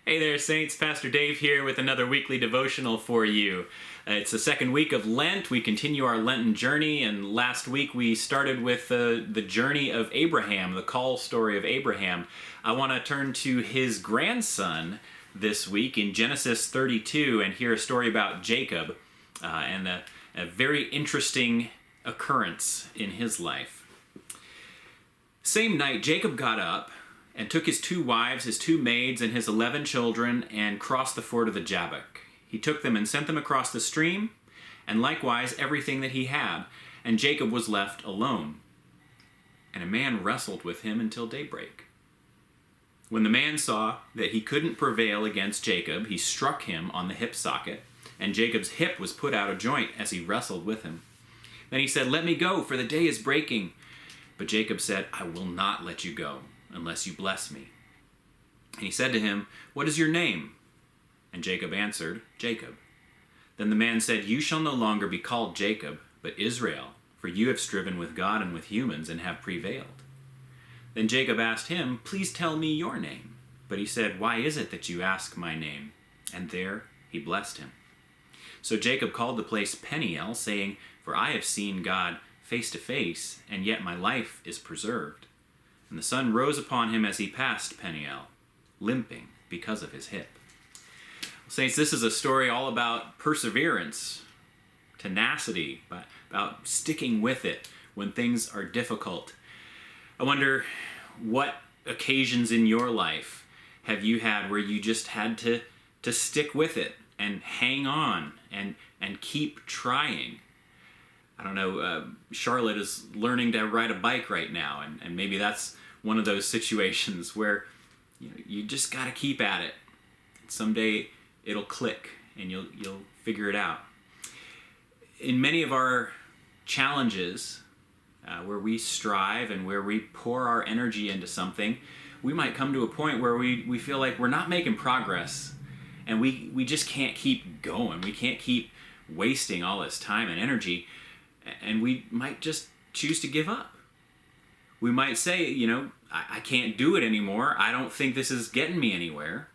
Hey there, Saints. Pastor Dave here with another weekly devotional for you. It's the second week of Lent. We continue our Lenten journey, and last week we started with the journey of Abraham, the call story of Abraham. I want to turn to his grandson this week in Genesis 32 and hear a story about Jacob and a very interesting occurrence in his life. Same night, Jacob got up and took his 2 wives, his 2 maids, and his 11 children, and crossed the ford of the Jabbok. He took them and sent them across the stream, and likewise everything that he had, and Jacob was left alone. And a man wrestled with him until daybreak. When the man saw that he couldn't prevail against Jacob, he struck him on the hip socket, and Jacob's hip was put out of joint as he wrestled with him. Then he said, "Let me go, for the day is breaking." But Jacob said, "I will not let you go, unless you bless me." And he said to him, "What is your name?" And Jacob answered, "Jacob." Then the man said, "You shall no longer be called Jacob, but Israel, for you have striven with God and with humans and have prevailed." Then Jacob asked him, "Please tell me your name." But he said, "Why is it that you ask my name?" And there he blessed him. So Jacob called the place Peniel, saying, "For I have seen God face to face, and yet my life is preserved." And the sun rose upon him as he passed Peniel, limping because of his hip. Saints, this is a story all about perseverance, tenacity, about sticking with it when things are difficult. I wonder what occasions in your life have you had where you just had to stick with it and hang on and keep trying. I don't know, Charlotte is learning to ride a bike right now, and maybe that's one of those situations where you just got to keep at it. Someday it'll click and you'll figure it out. In many of our challenges, where we strive and where we pour our energy into something, we might come to a point where we feel like we're not making progress, and we just can't keep going. We can't keep wasting all this time and energy, and we might just choose to give up. We might say, I can't do it anymore. I don't think this is getting me anywhere.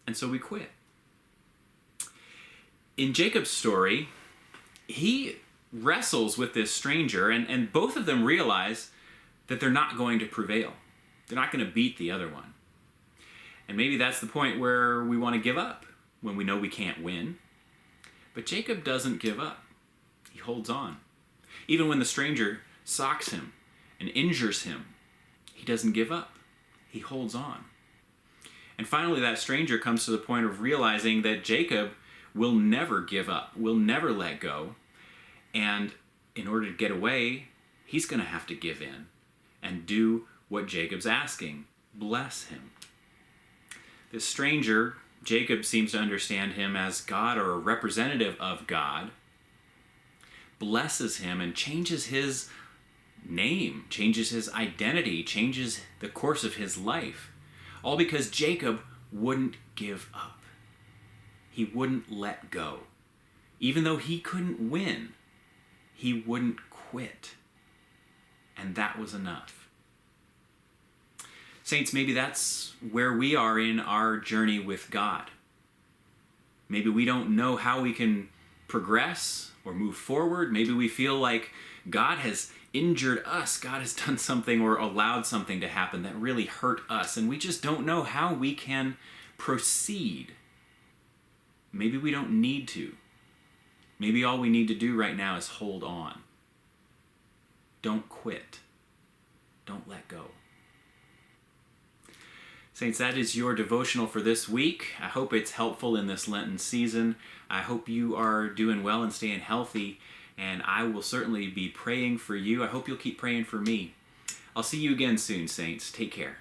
And so we quit. In Jacob's story, he wrestles with this stranger, and both of them realize that they're not going to prevail. They're not going to beat the other one. And maybe that's the point where we want to give up, when we know we can't win. But Jacob doesn't give up. He holds on. Even when the stranger socks him and injures him, he doesn't give up. He holds on. And finally, that stranger comes to the point of realizing that Jacob will never give up, will never let go. And in order to get away, he's going to have to give in and do what Jacob's asking. Bless him. This stranger, Jacob seems to understand him as God, or a representative of God, blesses him and changes his name, changes his identity, changes the course of his life. All because Jacob wouldn't give up. He wouldn't let go. Even though he couldn't win, he wouldn't quit. And that was enough. Saints, maybe that's where we are in our journey with God. Maybe we don't know how we can progress or move forward. Maybe we feel like God has injured us. God has done something or allowed something to happen that really hurt us, and we just don't know how we can proceed. Maybe we don't need to. Maybe all we need to do right now is hold on. Don't quit. Don't let go. Saints, that is your devotional for this week. I hope it's helpful in this Lenten season. I hope you are doing well and staying healthy, and I will certainly be praying for you. I hope you'll keep praying for me. I'll see you again soon, Saints. Take care.